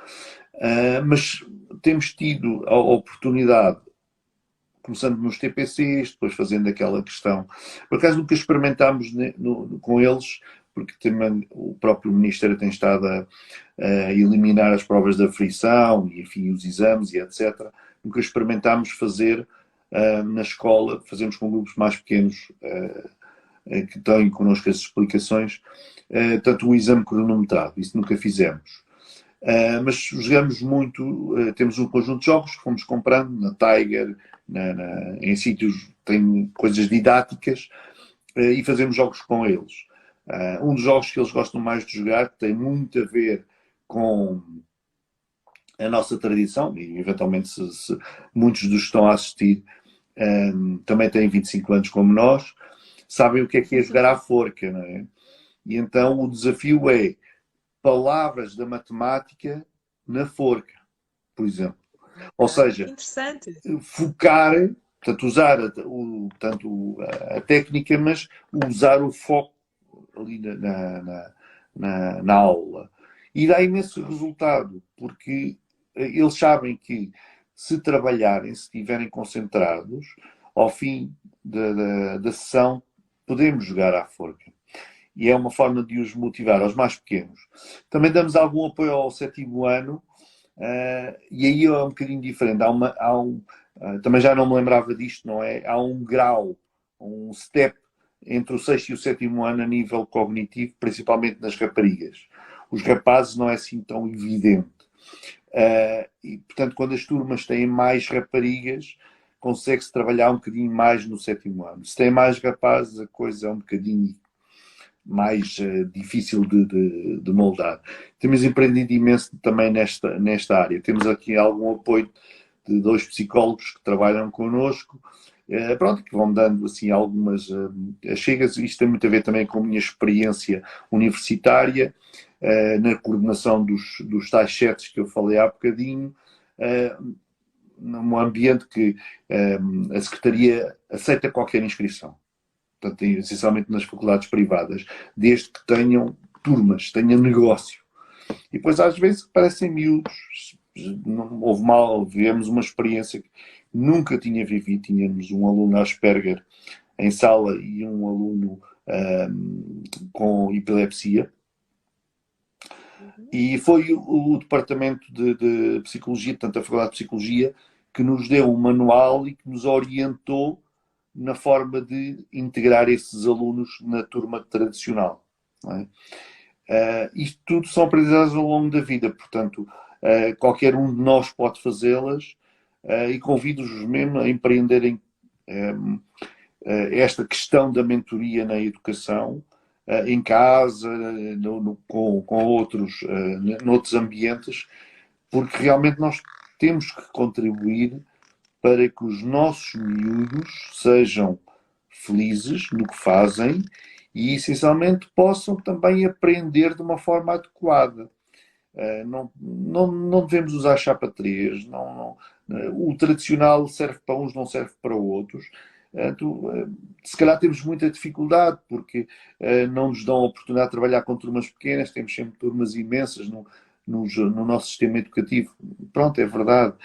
Mas temos tido a oportunidade, começando nos TPCs, depois fazendo aquela questão. Por acaso nunca experimentámos com eles, porque também o próprio Ministério tem estado a eliminar as provas de aflição e, enfim, os exames e etc. Nunca experimentámos fazer na escola, fazemos com grupos mais pequenos que têm connosco as explicações, tanto o exame cronometrado, isso nunca fizemos. Mas jogamos muito, temos um conjunto de jogos que fomos comprando na Tiger, em sítios que têm coisas didáticas, e fazemos jogos com eles. Um dos jogos que eles gostam mais de jogar, que tem muito a ver com a nossa tradição, e eventualmente se muitos dos que estão a assistir também têm 25 anos como nós, sabem o que é jogar à forca, não é? E então o desafio é palavras da matemática na forca, por exemplo. Ou seja, interessante. focar, portanto, usar a técnica, mas usar o foco ali na aula. E dá imenso resultado, porque eles sabem que se trabalharem, se estiverem concentrados, ao fim da sessão, podemos jogar à forca. E é uma forma de os motivar, aos mais pequenos. Também damos algum apoio ao 7º ano, e aí é um bocadinho diferente. Também já não me lembrava disto, não é? Há um grau, um step entre o 6º e o 7º ano a nível cognitivo, principalmente nas raparigas. Os rapazes não é assim tão evidente. E, portanto, quando as turmas têm mais raparigas, consegue-se trabalhar um bocadinho mais no 7º ano. Se tem mais rapazes, a coisa é um bocadinho mais difícil de moldar. Temos empreendido imenso também nesta área. Temos aqui algum apoio de 2 psicólogos que trabalham connosco, pronto, que vão dando assim algumas chegas. Isto tem muito a ver também com a minha experiência universitária, na coordenação dos tais sets que eu falei há bocadinho, num ambiente que a Secretaria aceita qualquer inscrição. Portanto, essencialmente nas faculdades privadas, desde que tenham turmas, tenham negócio. E depois, às vezes, parecem miúdos. Vivemos uma experiência que nunca tinha vivido. Tínhamos um aluno Asperger em sala e um aluno com epilepsia. E foi o departamento de Psicologia, portanto, a Faculdade de Psicologia, que nos deu um manual e que nos orientou na forma de integrar esses alunos na turma tradicional. Não é? Isto tudo são aprendizagens ao longo da vida, portanto, qualquer um de nós pode fazê-las, e convido-os mesmo a empreenderem esta questão da mentoria na educação, em casa, com outros, noutros ambientes, porque realmente nós temos que contribuir para que os nossos miúdos sejam felizes no que fazem e, essencialmente, possam também aprender de uma forma adequada. Não devemos usar chapa 3. O tradicional serve para uns, não serve para outros. Se calhar temos muita dificuldade porque não nos dão a oportunidade de trabalhar com turmas pequenas, temos sempre turmas imensas no nosso sistema educativo. Pronto, é verdade.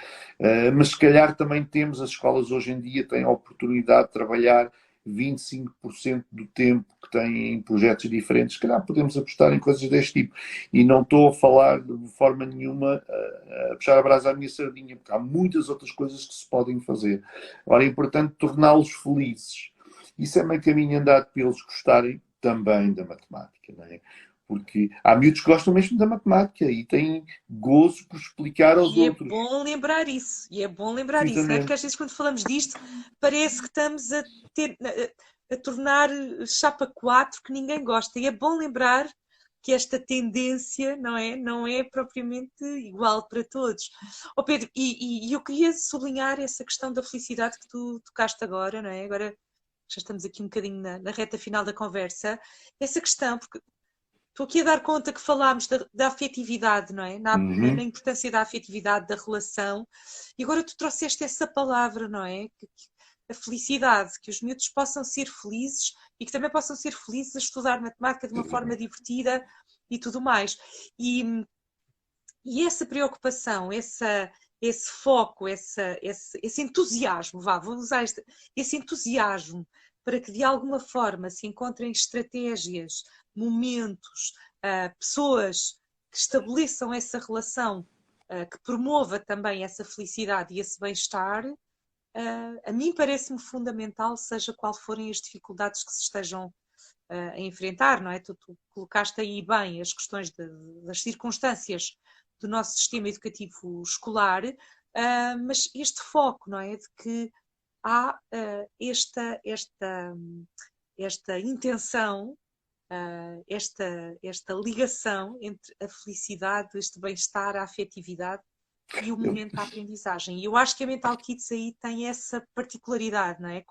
Mas se calhar também temos, as escolas hoje em dia têm a oportunidade de trabalhar 25% do tempo que têm em projetos diferentes. Se calhar podemos apostar em coisas deste tipo. E não estou a falar de forma nenhuma a puxar a brasa à minha sardinha, porque há muitas outras coisas que se podem fazer. Agora é importante torná-los felizes. Isso é meio caminho andado para eles gostarem também da matemática, não é? Porque há miúdos que gostam mesmo da matemática e têm gozo por explicar aos outros. E é bom lembrar isso. E é bom lembrar isso, não é? Porque às vezes quando falamos disto parece que estamos a tornar chapa 4 que ninguém gosta. E é bom lembrar que esta tendência, não é? Não é propriamente igual para todos. Oh Pedro, e eu queria sublinhar essa questão da felicidade que tu tocaste agora, não é? Agora já estamos aqui um bocadinho na reta final da conversa. Essa questão, porque estou aqui a dar conta que falámos da afetividade, não é? Na importância da afetividade, da relação. E agora tu trouxeste essa palavra, não é? A felicidade, que os miúdos possam ser felizes e que também possam ser felizes a estudar matemática de uma forma divertida e tudo mais. E essa preocupação, esse foco, esse entusiasmo, vou usar esse entusiasmo para que de alguma forma se encontrem estratégias, momentos, pessoas que estabeleçam essa relação, que promova também essa felicidade e esse bem-estar, a mim parece-me fundamental, seja qual forem as dificuldades que se estejam a enfrentar, não é? Tu colocaste aí bem as questões das circunstâncias do nosso sistema educativo escolar, mas este foco, não é? De que há esta intenção, esta ligação entre a felicidade, este bem-estar, a afetividade e o momento da aprendizagem. E eu acho que a Mental Kids aí tem essa particularidade, não é?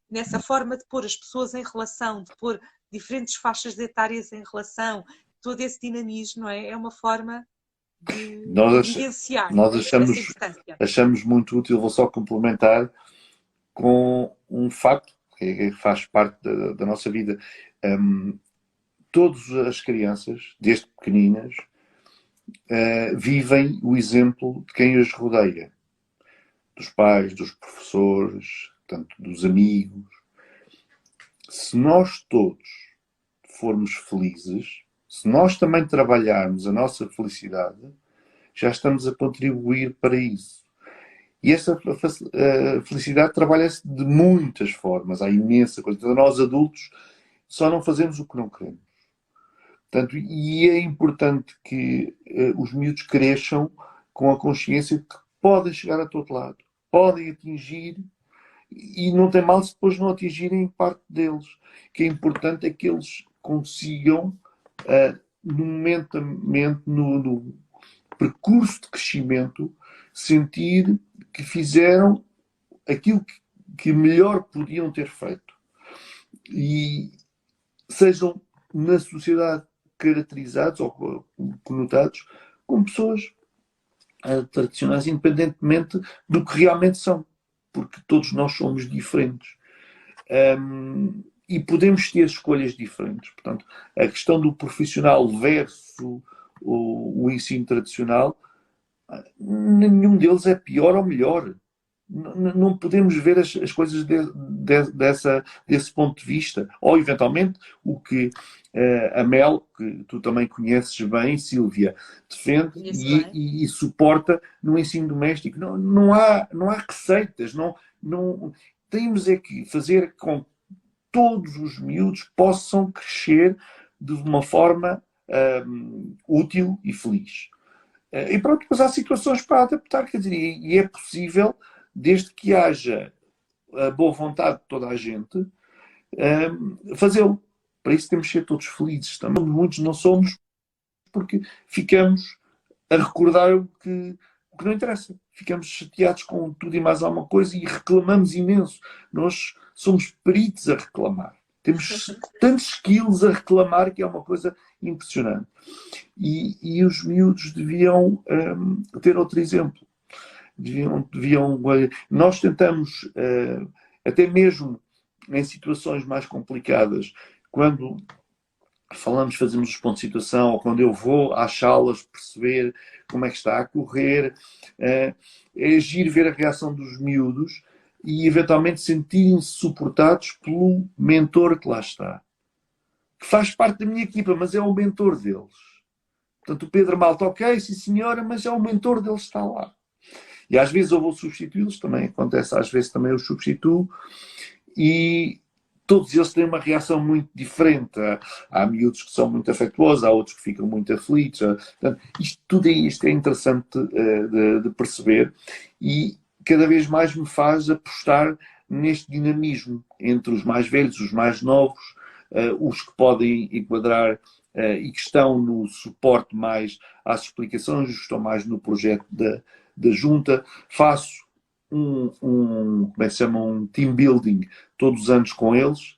Nessa forma de pôr as pessoas em relação, de pôr diferentes faixas etárias em relação, todo esse dinamismo, não é? É uma forma de Nós, vivenciar nós essa importância. achamos muito útil, vou só complementar com um facto que faz parte da nossa vida. Todas as crianças, desde pequeninas, vivem o exemplo de quem as rodeia. Dos pais, dos professores, tanto dos amigos. Se nós todos formos felizes, se nós também trabalharmos a nossa felicidade, já estamos a contribuir para isso. E essa felicidade trabalha-se de muitas formas, há imensa coisa. Então, nós adultos só não fazemos o que não queremos. Portanto, e é importante que os miúdos cresçam com a consciência de que podem chegar a todo lado, podem atingir, e não tem mal se depois não atingirem parte deles. O que é importante é que eles consigam, no percurso de crescimento, sentir que fizeram aquilo que melhor podiam ter feito. E sejam na sociedade caracterizados ou conotados como pessoas tradicionais, independentemente do que realmente são, porque todos nós somos diferentes. E podemos ter escolhas diferentes. Portanto, a questão do profissional versus o ensino tradicional, nenhum deles é pior ou melhor. Não podemos ver as coisas desse ponto de vista. Ou, eventualmente, o que a Mel, que tu também conheces bem, Sílvia, defende e suporta no ensino doméstico. Não há receitas. Temos é que fazer com que todos os miúdos possam crescer de uma forma útil e feliz. E pronto, mas há situações para adaptar, quer dizer, e é possível, desde que haja a boa vontade de toda a gente, fazê-lo. Para isso temos de ser todos felizes. Também muitos não somos, porque ficamos a recordar o que não interessa. Ficamos chateados com tudo e mais alguma coisa e reclamamos imenso. Nós somos peritos a reclamar. Temos tantos skills a reclamar que é uma coisa impressionante. E os miúdos deviam ter outro exemplo. Nós tentamos, até mesmo em situações mais complicadas, quando fazemos os pontos de situação, ou quando eu vou às salas perceber como é que está a correr, é agir, ver a reação dos miúdos e eventualmente sentirem-se suportados pelo mentor que lá está. Que faz parte da minha equipa, mas é o mentor deles. Portanto, o Pedro Malta, ok, sim senhora, mas é o mentor deles que está lá. E às vezes eu vou substituí-los, também acontece, às vezes também eu os substituo, e todos eles têm uma reação muito diferente. Há miúdos que são muito afetuosos, há outros que ficam muito aflitos. Portanto, isto é interessante de perceber, e cada vez mais me faz apostar neste dinamismo entre os mais velhos, os mais novos, os que podem enquadrar e que estão no suporte mais às explicações, estão mais no projeto da junta. Faço como é que se chama, um team building todos os anos com eles,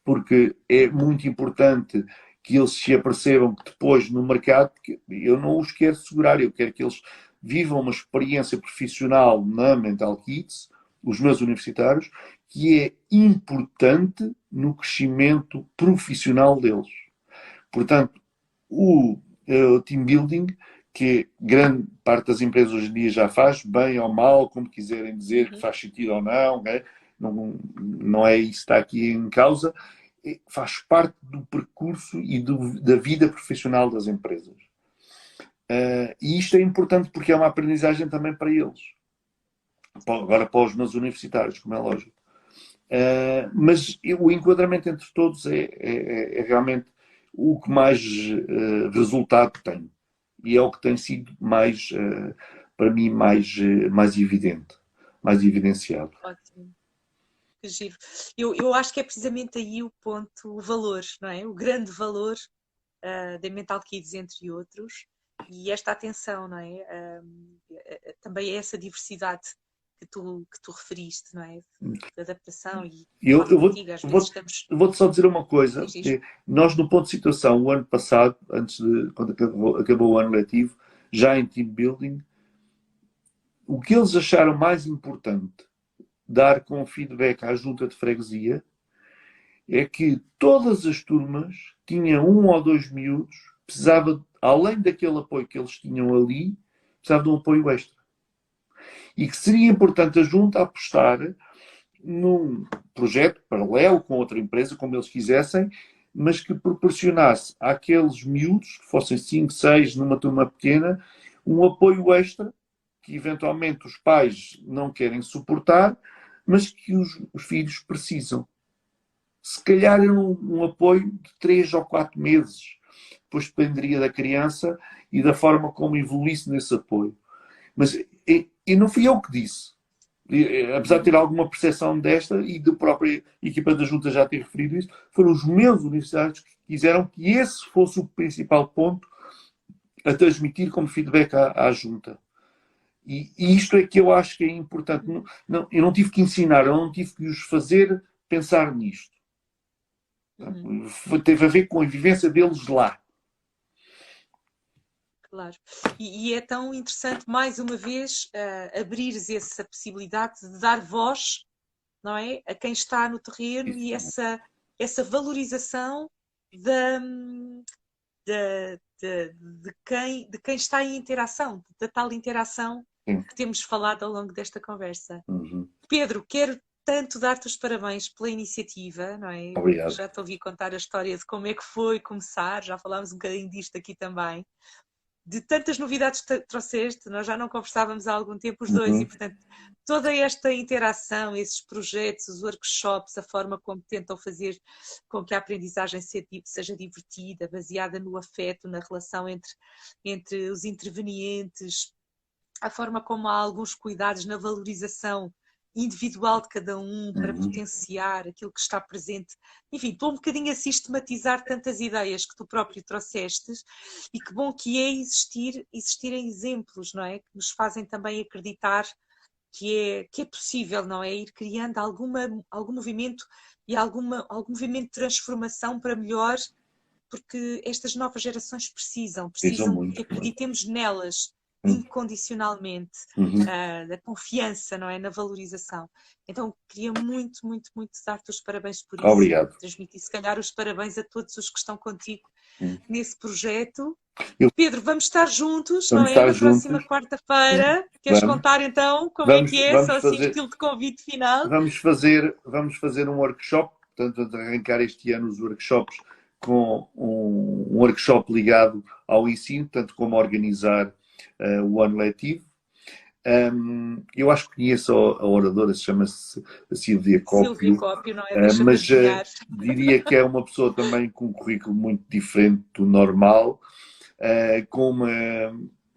porque é muito importante que eles se apercebam que depois no mercado, porque eu não os quero segurar, eu quero que eles vivam uma experiência profissional na Mental Kids, os meus universitários, que é importante no crescimento profissional deles. Portanto, o team building, que grande parte das empresas hoje em dia já faz, bem ou mal, como quiserem dizer, que faz sentido ou não, não é isso que está aqui em causa, faz parte do percurso e da vida profissional das empresas. E isto é importante porque é uma aprendizagem também para eles. Agora para os meus universitários, como é lógico. Mas o enquadramento entre todos é realmente o que mais resultado tem. E é o que tem sido mais, para mim, mais evidente, mais evidenciado. Ótimo. Que giro. Eu acho que é precisamente aí o ponto, o valor, não é? O grande valor da Mental Kids, entre outros, e esta atenção, não é? Também é essa diversidade que tu referiste, não é? De adaptação e Eu vou-te só dizer uma coisa. Nós, no ponto de situação, o ano passado, quando acabou o ano letivo, já em team building, o que eles acharam mais importante dar como feedback à junta de freguesia é que todas as turmas tinham 1 ou 2 miúdos, precisava, além daquele apoio que eles tinham ali, precisava de um apoio extra. E que seria importante a junta apostar num projeto paralelo com outra empresa, como eles quisessem, mas que proporcionasse àqueles miúdos, que fossem 5, 6 numa turma pequena, um apoio extra, que eventualmente os pais não querem suportar, mas que os filhos precisam. Se calhar era um apoio de 3 ou 4 meses. Depois dependeria da criança e da forma como evoluísse nesse apoio. Mas e não fui eu que disse. Apesar de ter alguma percepção desta e da própria equipa da junta já ter referido isso, foram os meus universitários que quiseram que esse fosse o principal ponto a transmitir como feedback à junta. E isto é que eu acho que é importante. Eu não tive que ensinar, eu não tive que os fazer pensar nisto. Teve a ver com a vivência deles lá. Claro. E é tão interessante, mais uma vez, abrires essa possibilidade de dar voz, não é? A quem está no terreno. Isso. E essa valorização de quem está em interação, da tal interação. Sim. Que temos falado ao longo desta conversa. Uhum. Pedro, quero tanto dar-te os parabéns pela iniciativa, não é? Obrigado. Já te ouvi contar a história de como é que foi começar, já falámos um bocadinho disto aqui também. De tantas novidades que trouxeste, nós já não conversávamos há algum tempo os dois, e portanto toda esta interação, esses projetos, os workshops, a forma como tentam fazer com que a aprendizagem seja divertida, baseada no afeto, na relação entre os intervenientes, a forma como há alguns cuidados na valorização individual de cada um para potenciar aquilo que está presente. Enfim, estou um bocadinho a sistematizar tantas ideias que tu próprio trouxestes, e que bom que é existirem exemplos, não é? Que nos fazem também acreditar que é possível, não é? Ir criando algum movimento e algum movimento de transformação para melhor, porque estas novas gerações precisam que acreditemos nelas incondicionalmente, da confiança, não é? Na valorização. Então, queria muito, muito, muito dar-te os parabéns por isso. Obrigado. Transmitir, se calhar, os parabéns a todos os que estão contigo nesse projeto. Pedro, vamos estar juntos, não é? Na próxima quarta-feira. Queres contar, então, como é que é? Só assim, estilo de convite final. Vamos fazer um workshop, portanto, arrancar este ano os workshops com um workshop ligado ao ensino, tanto como organizar o ano letivo. Eu acho que conheço a oradora, chama-se Silvia Cópio. Silvia Cópio, não é? Mas diria que é uma pessoa também com um currículo muito diferente do normal, com uma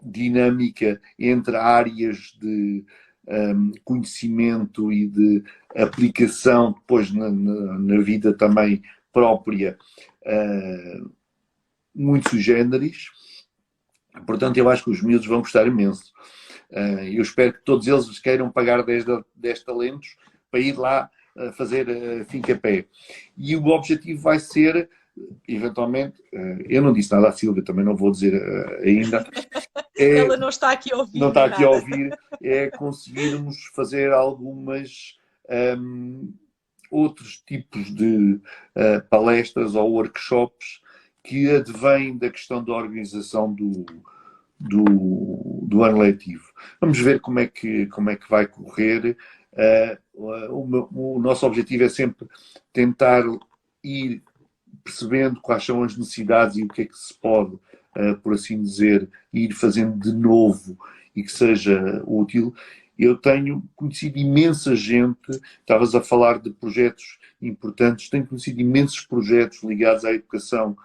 dinâmica entre áreas de conhecimento e de aplicação depois na vida também própria, muito sui generis. Portanto, eu acho que os miúdos vão gostar imenso. Eu espero que todos eles queiram pagar 10 talentos para ir lá fazer fim-capé. E o objetivo vai ser, eventualmente, eu não disse nada à Silvia, também não vou dizer ainda. Ela não está aqui a ouvir. Não está aqui a ouvir. É conseguirmos fazer algumas outros tipos de palestras ou workshops que advêm da questão da organização do ano letivo. Vamos ver como é que vai correr. O nosso objetivo é sempre tentar ir percebendo quais são as necessidades e o que é que se pode, por assim dizer, ir fazendo de novo e que seja útil. Eu tenho conhecido imensa gente, estavas a falar de projetos importantes, tenho conhecido imensos projetos ligados à educação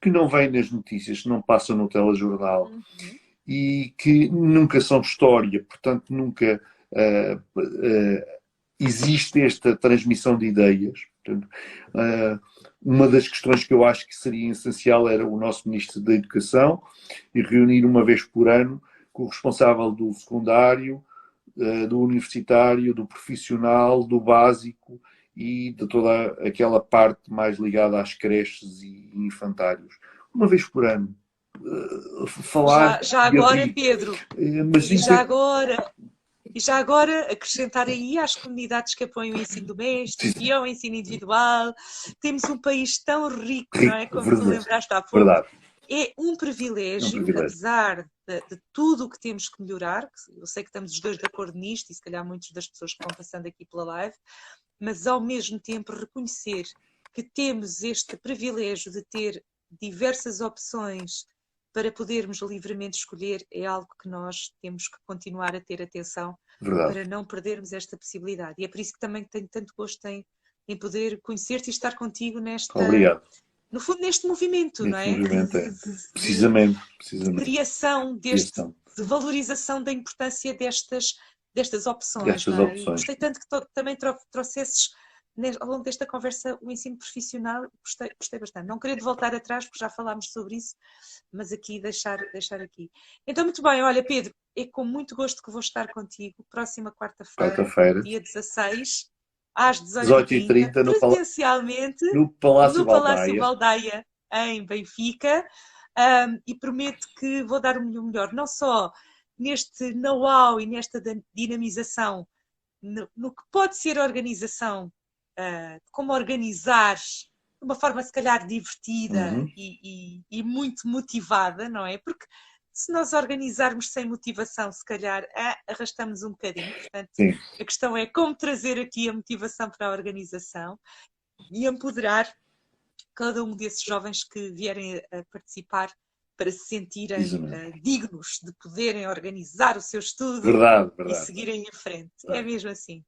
que não vêm nas notícias, que não passam no telejornal e que nunca são história, portanto nunca existe esta transmissão de ideias. Portanto, uma das questões que eu acho que seria essencial era o nosso Ministro da Educação e reunir uma vez por ano com o responsável do secundário, do universitário, do profissional, do básico e de toda aquela parte mais ligada às creches e infantários. Uma vez por ano. Falar já agora, Pedro, mas e já agora acrescentar aí às comunidades que apoiam o ensino doméstico e ao ensino individual, temos um país tão rico, não é? Como tu lembraste há pouco. Verdade. É um privilégio, apesar de tudo o que temos que melhorar, eu sei que estamos os dois de acordo nisto, e se calhar muitas das pessoas que estão passando aqui pela live, mas ao mesmo tempo reconhecer que temos este privilégio de ter diversas opções para podermos livremente escolher, é algo que nós temos que continuar a ter atenção. Verdade. Para não perdermos esta possibilidade. E é por isso que também tenho tanto gosto em poder conhecer-te e estar contigo nesta... Obrigado. No fundo, neste movimento, não é? Precisamente. De criação, de valorização da importância destas opções. Não é? E gostei tanto que também trouxesses, ao longo desta conversa, o ensino profissional. Gostei bastante. Não querendo voltar atrás, porque já falámos sobre isso, mas aqui deixar aqui. Então, muito bem. Olha, Pedro, é com muito gosto que vou estar contigo próxima quarta-feira, dia 16, às 18h30, presencialmente, no Palácio Baldaia, em Benfica, e prometo que vou dar o meu melhor, não só neste know-how e nesta dinamização, no que pode ser a organização, como organizar de uma forma se calhar divertida e muito motivada, não é? Porque se nós organizarmos sem motivação, se calhar arrastamos um bocadinho. Portanto, a questão é como trazer aqui a motivação para a organização e empoderar cada um desses jovens que vierem a participar para se sentirem dignos de poderem organizar o seu estudo e seguirem em frente. É mesmo assim.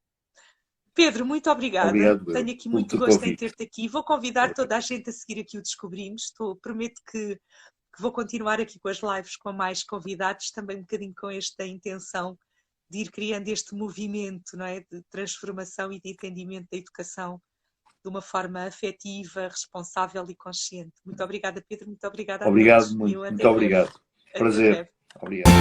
Pedro, muito obrigada. Tenho aqui muito gosto em ter-te aqui. Vou convidar toda a gente a seguir aqui o Descobrimos. Prometo que vou continuar aqui com as lives com mais convidados, também um bocadinho com esta intenção de ir criando este movimento, não é? De transformação e de entendimento da educação de uma forma afetiva, responsável e consciente. Muito obrigada, Pedro. Muito obrigada a todos. Obrigado, muito obrigado. Prazer. Obrigado.